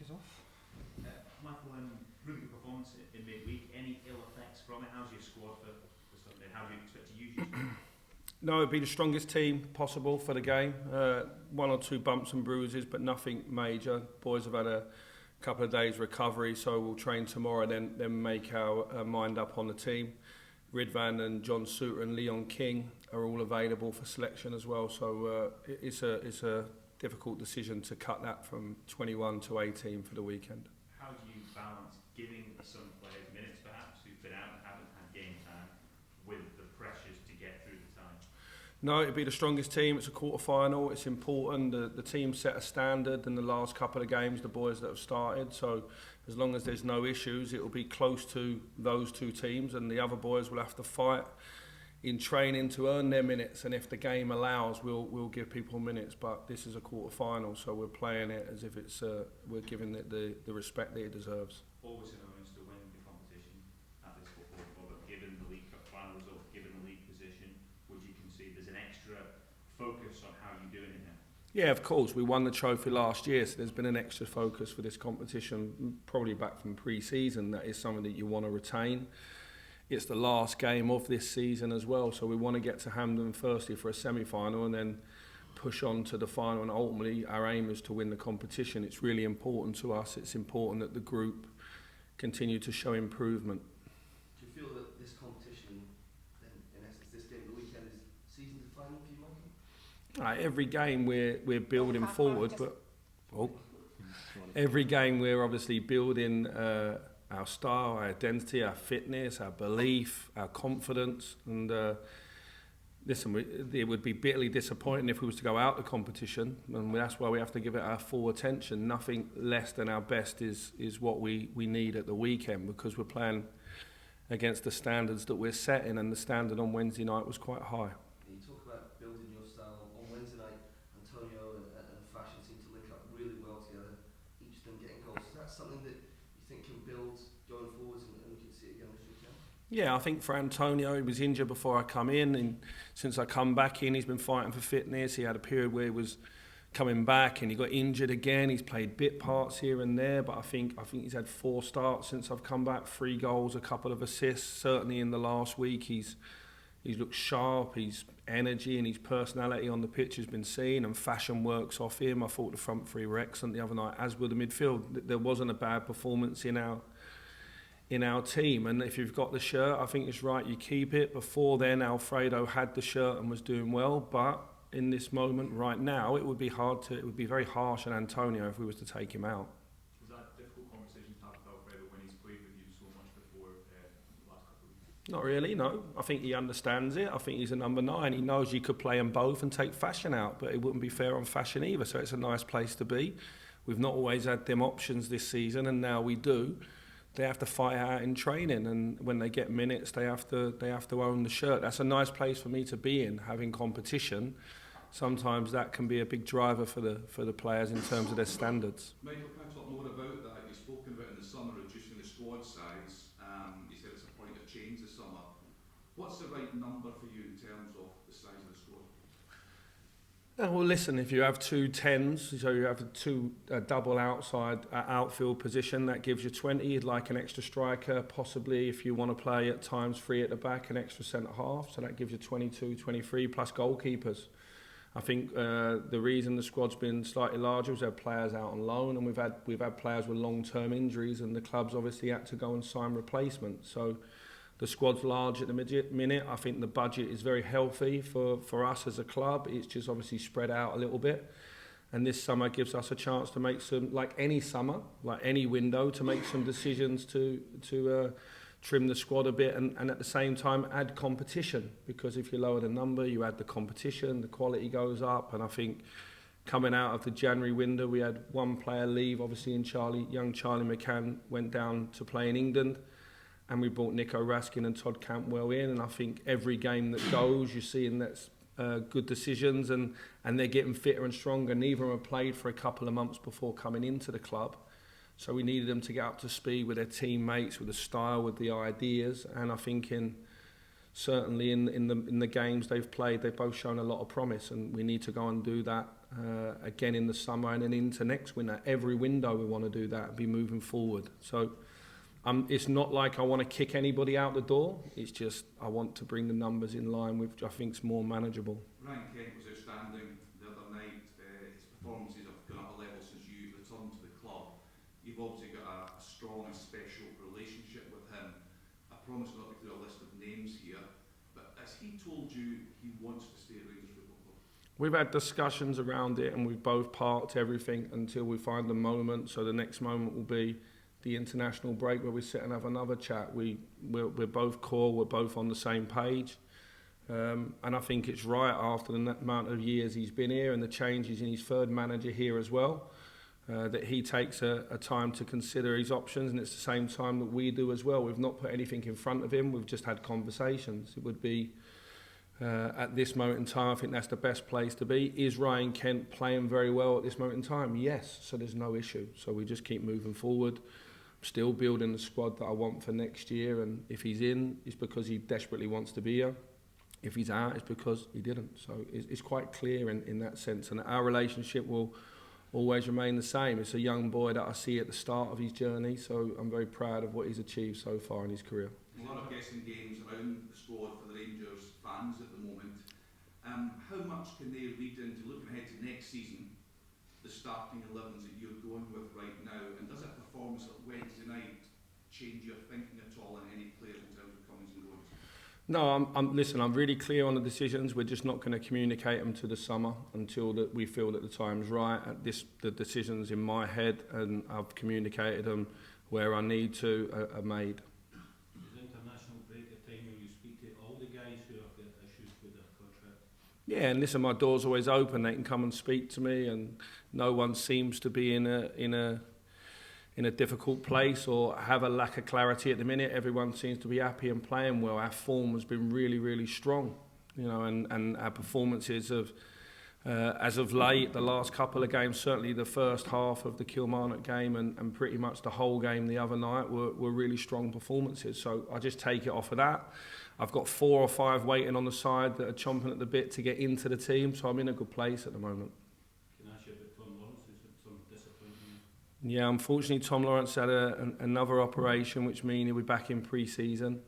us off. Michael, really good performance in midweek. Any ill effects from it? How's your squad for Sunday? How do you expect to use your squad? No, it'd be the strongest team possible for the game. One or two bumps and bruises, but nothing major. Boys have had a couple of days recovery, so we'll train tomorrow, then make our mind up on the team. Ridvan and John Suter and Leon King are all available for selection as well, so it's a difficult decision to cut that from 21 to 18 for the weekend. How do you balance giving some players minutes perhaps who've been out and haven't had game time with the pressures to get through the time? No, it'd be the strongest team. It's a quarter-final. It's important. The team set a standard in the last couple of games, the boys that have started. So as long as there's no issues, it will be close to those two teams, and the other boys will have to fight in training to earn their minutes. And if the game allows, we'll give people minutes. But this is a quarter-final, so we're playing it as if it's we're giving it the respect that it deserves. Always an onus to win the competition at this football club, but given the League Cup final result, given the league position, would you concede there's an extra focus on how you're doing it now? Yeah, of course. We won the trophy last year, so there's been an extra focus for this competition, probably back from pre-season. That is something that you want to retain. It's the last game of this season as well, so we want to get to Hampden firstly for a semi-final and then push on to the final, and ultimately our aim is to win the competition. It's really important to us. It's important that the group continue to show improvement. Do you feel that this competition, in essence, this game, the weekend, is season defining for you, Michael? Every game we're building forward, but every game we're obviously building our style, our identity, our fitness, our belief, our confidence. And listen, it would be bitterly disappointing if we was to go out the competition, and that's why we have to give it our full attention. Nothing less than our best is what we need at the weekend, because we're playing against the standards that we're setting, and the standard on Wednesday night was quite high. You talk about building your style. On Wednesday night, Antonio and Fashion seem to link up really well together, each of them getting goals. Is that something that you think can build going forwards, and we can see it again this weekend? Yeah, I think for Antonio, he was injured before I come in, and since I come back in, he's been fighting for fitness. He had a period where he was coming back and he got injured again. He's played bit parts here and there, but I think he's had 4 starts since I've come back, 3 goals, a couple of assists. Certainly in the last week, he's looked sharp. His energy and his personality on the pitch has been seen, and Fashion works off him. I thought the front three were excellent the other night, as were the midfield. There wasn't a bad performance in our team, and if you've got the shirt, I think it's right you keep it. Before then, Alfredo had the shirt and was doing well, but in this moment right now, it would be very harsh on Antonio if we was to take him out. Was that a difficult conversation to have with Alfredo when he's played with you so much before the last couple of weeks? Not really, no. I think he understands it. I think he's a number 9. He knows you could play them both and take Fashion out, but it wouldn't be fair on Fashion either, so it's a nice place to be. We've not always had them options this season, and now we do. They have to fight out in training, and when they get minutes, they have to own the shirt. That's a nice place for me to be in, having competition. Sometimes that can be a big driver for the players in terms of their standards. Michael, can I talk more about that? You've spoken about in the summer reducing the squad size. You said it's a point of change this summer. What's the right number for you in terms of the size of the squad? Well, listen, if you have 2 10s, so you have a double outfield position, that gives you 20. You'd like an extra striker, possibly if you want to play at times 3 at the back, an extra centre-half, so that gives you 22, 23, plus goalkeepers. I think the reason the squad's been slightly larger is we had players out on loan, and we've had players with long-term injuries, and the club's obviously had to go and sign replacements. So the squad's large at the minute. I think the budget is very healthy for us as a club. It's just obviously spread out a little bit. And this summer gives us a chance to make some, like any summer, like any window, to make some decisions to trim the squad a bit and at the same time add competition. Because if you lower the number, you add the competition, the quality goes up. And I think coming out of the January window, we had 1 player leave. Obviously, young Charlie McCann went down to play in England. And we brought Nico Raskin and Todd Cantwell in, and I think every game that goes, you're seeing that's good decisions, and they're getting fitter and stronger. Neither of them have played for a couple of months before coming into the club, so we needed them to get up to speed with their teammates, with the style, with the ideas. And I think certainly in the games they've played, they've both shown a lot of promise, and we need to go and do that again in the summer and then into next winter. Every window we want to do that and be moving forward. So it's not like I want to kick anybody out the door. It's just I want to bring the numbers in line with which I think is more manageable. Ryan Kent was outstanding the other night. His performances have gone up a level since you returned to the club. You've obviously got a strong and special relationship with him. I promise not to do a list of names here, but has he told you he wants to stay at Rangers Football Club? We've had discussions around it and we've both parked everything until we find the moment. So the next moment will be the international break where we sit and have another chat. We're both core, we're both on the same page. And I think it's right after the amount of years he's been here and the changes in his third manager here as well, that he takes a time to consider his options, and it's the same time that we do as well. We've not put anything in front of him, we've just had conversations. It would be, at this moment in time, I think that's the best place to be. Is Ryan Kent playing very well at this moment in time? Yes, so there's no issue. So we just keep moving forward. Still building the squad that I want for next year, and if he's in, it's because he desperately wants to be here. If he's out, it's because he didn't. So it's quite clear in that sense, and our relationship will always remain the same. It's a young boy that I see at the start of his journey, so I'm very proud of what he's achieved so far in his career. A lot of guessing games around the squad for the Rangers fans at the moment. How much can they read into looking ahead to next season, the starting 11s that you're going with right now, and does a performance at Wednesday night change your thinking at all in any players in terms of comings and goings? No, I'm really clear on the decisions. We're just not going to communicate them to the summer until that we feel that the time's right. The decisions in my head, and I've communicated them where I need to, are made. Is international break a time when you speak to all the guys who have got issues with their contract? Yeah, and listen, my door's always open. They can come and speak to me, and no one seems to be in a difficult place or have a lack of clarity at the minute. Everyone seems to be happy and playing well. Our form has been really, really strong, and our performances have, as of late, the last couple of games, certainly the first half of the Kilmarnock game and pretty much the whole game the other night were really strong performances. So I just take it off of that. I've got 4 or 5 waiting on the side that are chomping at the bit to get into the team, so I'm in a good place at the moment. Can I ask you about Tom Lawrence? Who's had some disappointment? Yeah, unfortunately, Tom Lawrence had another operation, which means he'll be back in pre-season.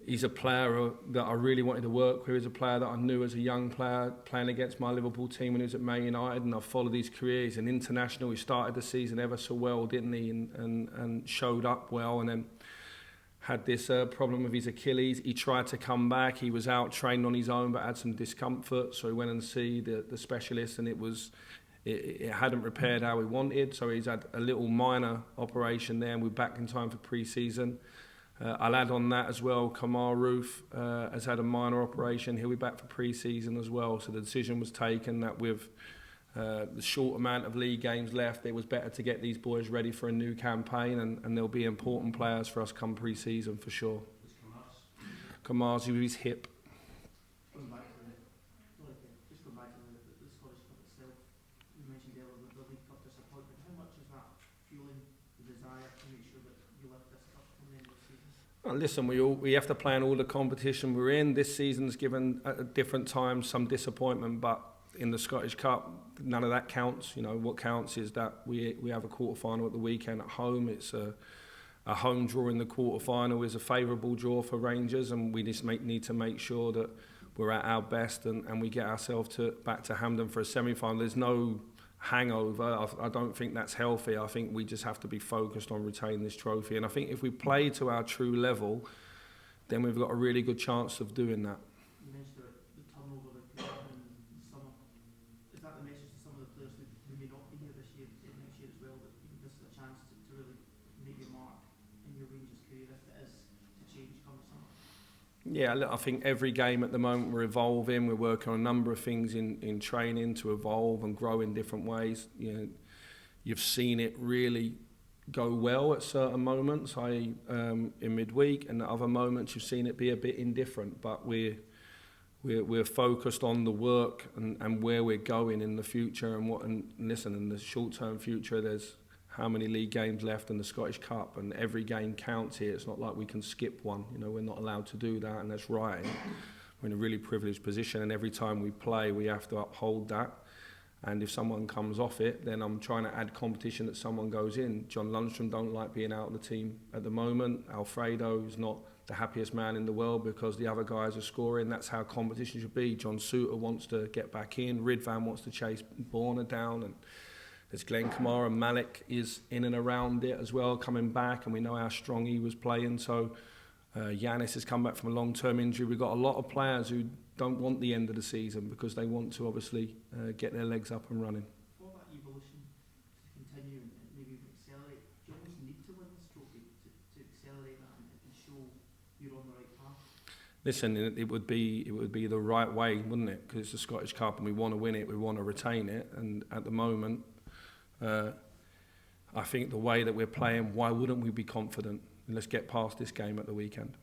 He's a player that I really wanted to work with. He's a player that I knew as a young player, playing against my Liverpool team when he was at Man United, and I've followed his career. He's an international. He started the season ever so well, didn't he? And showed up well, and then had this problem with his Achilles. He tried to come back. He was out training on his own, but had some discomfort. So he went and see the specialist, and it hadn't repaired how he wanted. So he's had a little minor operation there, and we're back in time for pre-season. I'll add on that as well, Kemar Roofe has had a minor operation. He'll be back for pre-season as well. So the decision was taken that with the short amount of league games left, it was better to get these boys ready for a new campaign, and they'll be important players for us come pre-season for sure. Kemar's with his hip. Going back to the Scottish Cup itself, you mentioned earlier the League Cup disappointment. How much is that fueling the desire to make sure that you lift this cup from the end of the season? Well, listen, we have to plan all the competition we're in. This season's given at different times some disappointment, but in the Scottish Cup, none of that counts. What counts is that we have a quarter-final at the weekend at home. It's a home draw in the quarter-final is a favourable draw for Rangers, and we just need to make sure that we're at our best and we get ourselves back to Hampden for a semi-final. There's no hangover. I don't think that's healthy. I think we just have to be focused on retaining this trophy. And I think if we play to our true level, then we've got a really good chance of doing that. You mentioned the turnover that could happen in the summer. Is that the message to some of the players who may not be here this year, next year as well, that this is a chance to really make your mark in your Rangers career if it is to change come the summer? Yeah, look, I think every game at the moment we're evolving. We're working on a number of things in training to evolve and grow in different ways. You've seen it really go well at certain moments, i.e. In midweek, and at other moments you've seen it be a bit indifferent. But we're focused on the work and where we're going in the future and listen, in the short-term future, there's how many league games left in the Scottish Cup, and every game counts here. It's not like we can skip one. We're not allowed to do that, and that's right. we're in a really privileged position, and every time we play, we have to uphold that. And if someone comes off it, then I'm trying to add competition that someone goes in. John Lundstrom don't like being out of the team at the moment. Alfredo is not the happiest man in the world because the other guys are scoring. That's how competition should be. John Suter wants to get back in. Ridvan wants to chase Borna down. And there's Glenn Kamara, and Malik is in and around it as well, coming back. And we know how strong he was playing. So Yanis has come back from a long-term injury. We've got a lot of players who don't want the end of the season because they want to obviously get their legs up and running. For that evolution to continue and maybe accelerate, do you almost need to win this trophy to accelerate that and show you're on the right path? Listen, it would be the right way, wouldn't it? Because it's the Scottish Cup and we want to win it, we want to retain it. And at the moment, I think the way that we're playing, why wouldn't we be confident? And let's get past this game at the weekend.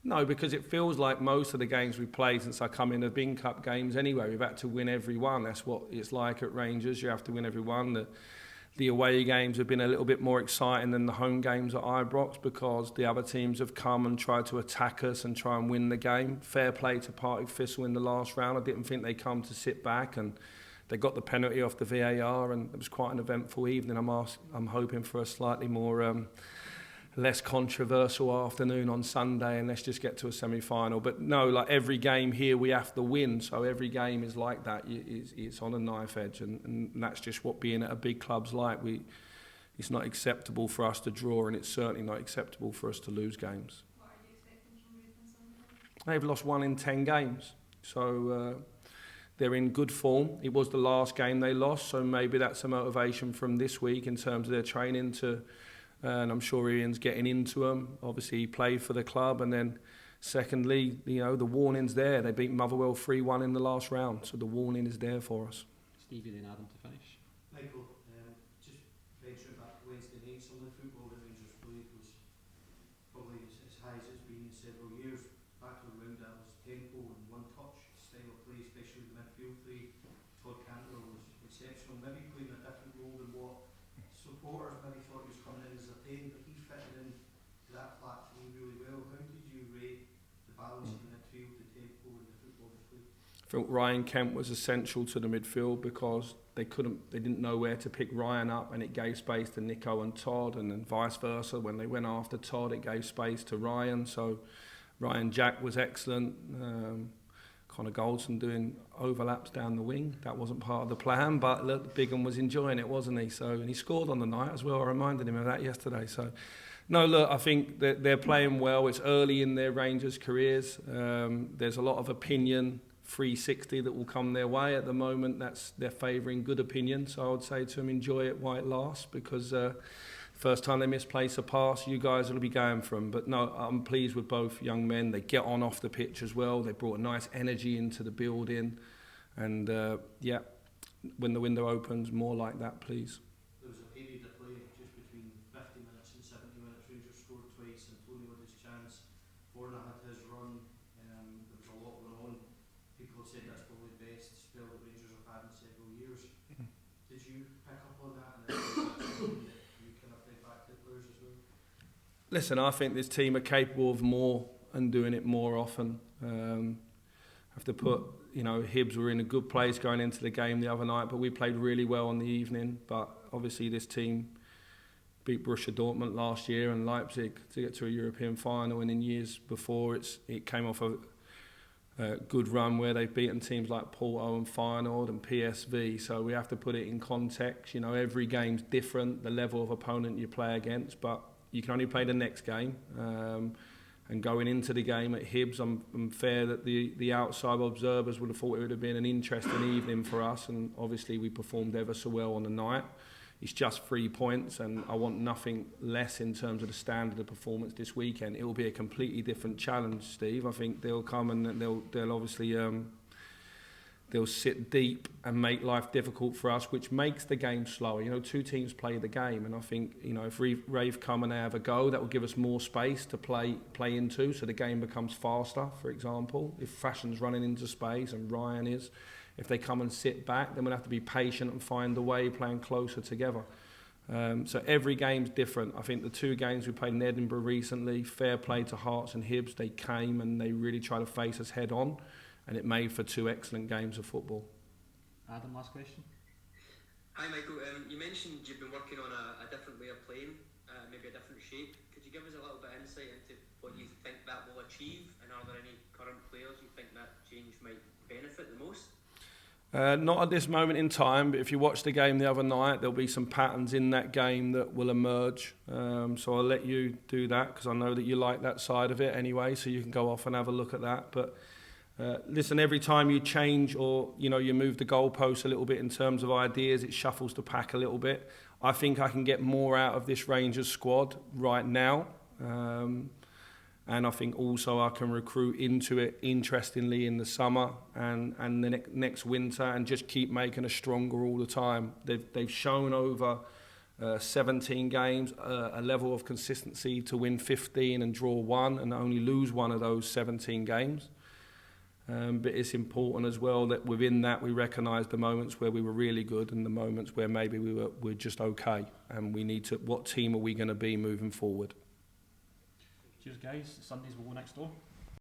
No, because it feels like most of the games we've played since I come in have been cup games anyway. We've had to win every one. That's what it's like at Rangers. You have to win every one. The away games have been a little bit more exciting than the home games at Ibrox because the other teams have come and tried to attack us and try and win the game. Fair play to Partick Thistle in the last round. I didn't think they'd come to sit back, and they got the penalty off the VAR, and it was quite an eventful evening. I'm hoping for a slightly more less controversial afternoon on Sunday, and let's just get to a semi-final. But no, like every game here we have to win, so every game is like that. It's on a knife edge, and that's just what being at a big club's like. It's not acceptable for us to draw, and it's certainly not acceptable for us to lose games. What are you expecting from Raith on Sunday? They've lost 1 in 10 games, so they're in good form. It was the last game they lost, so maybe that's a motivation from this week in terms of their training to. And I'm sure Ian's getting into them. Obviously, he played for the club. And then, secondly, the warning's there. They beat Motherwell 3-1 in the last round. So the warning is there for us. Stevie, then Adam to finish. Michael, just venturing back to Wednesday night, some of the football that Rangers played was probably as high as it's been in several years. Back around that was tempo and one-touch style of play, especially the midfield three. Todd Cantwell was exceptional, maybe playing a different role than what supporters maybe thought he was coming in as a 10, but he fitted in to that platform really well. How did you rate the balance in the midfield, the tempo and the football they played? I think Ryan Kent was essential to the midfield because they didn't know where to pick Ryan up, and it gave space to Nico and Todd, and then vice versa. When they went after Todd, it gave space to Ryan. So Ryan Jack was excellent. Connor Goldson doing overlaps down the wing. That wasn't part of the plan, but look, Bigham was enjoying it, wasn't he? So, and he scored on the night as well. I reminded him of that yesterday. So, no, look, I think that they're playing well. It's early in their Rangers careers. There's a lot of opinion, 360 that will come their way at the moment. They're favouring good opinion. So I would say to them, enjoy it while it lasts, because first time they misplace a pass, you guys will be going for them. But no, I'm pleased with both young men. They get on off the pitch as well. They brought a nice energy into the building. And when the window opens, more like that, please. There was a period of play just between 50 minutes and 70 minutes. Rangers scored twice. Antonio had his chance. Borna had his run. There was a lot going on. People have said that's probably the best spell that Rangers have had in several years. Did you pick up on that? And listen, I think this team are capable of more and doing it more often. Have to put, Hibs were in a good place going into the game the other night, but we played really well on the evening. But obviously this team beat Borussia Dortmund last year and Leipzig to get to a European final, and in years before it came off a good run where they've beaten teams like Porto and Feyenoord and PSV. So we have to put it in context. Every game's different, the level of opponent you play against, but you can only play the next game. And going into the game at Hibs, I'm fair that the outside observers would have thought it would have been an interesting evening for us, and obviously we performed ever so well on the night. It's just 3 points, and I want nothing less in terms of the standard of performance this weekend. It will be a completely different challenge, Steve. I think they'll come and they'll obviously they'll sit deep and make life difficult for us, which makes the game slower. Two teams play the game, and I think if Raith come and they have a go, that will give us more space to play into, so the game becomes faster. For example, if Fashion's running into space and Ryan is. If they come and sit back, then we'll have to be patient and find a way playing closer together. So every game's different. I think the 2 games we played in Edinburgh recently, fair play to Hearts and Hibs, they came and they really tried to face us head on, and it made for 2 excellent games of football. Adam, last question. Hi Michael, you mentioned you've been working on a different way of playing, maybe a different shape. Could you give us a little bit of insight into what you think that will achieve, and are there any current players you think that change might benefit the most? Not at this moment in time, but if you watch the game the other night, there'll be some patterns in that game that will emerge. So I'll let you do that, because I know that you like that side of it anyway, so you can go off and have a look at that. But listen, every time you change or you move the goalposts a little bit in terms of ideas, it shuffles the pack a little bit. I think I can get more out of this Rangers squad right now. And I think also I can recruit into it interestingly in the summer and the next winter, and just keep making us stronger all the time. They've shown over 17 games a level of consistency to win 15 and draw 1 and only lose 1 of those 17 games. But it's important as well that within that we recognise the moments where we were really good and the moments where maybe we're just okay, and we need to, what team are we going to be moving forward? Cheers guys, Sundays will go next door.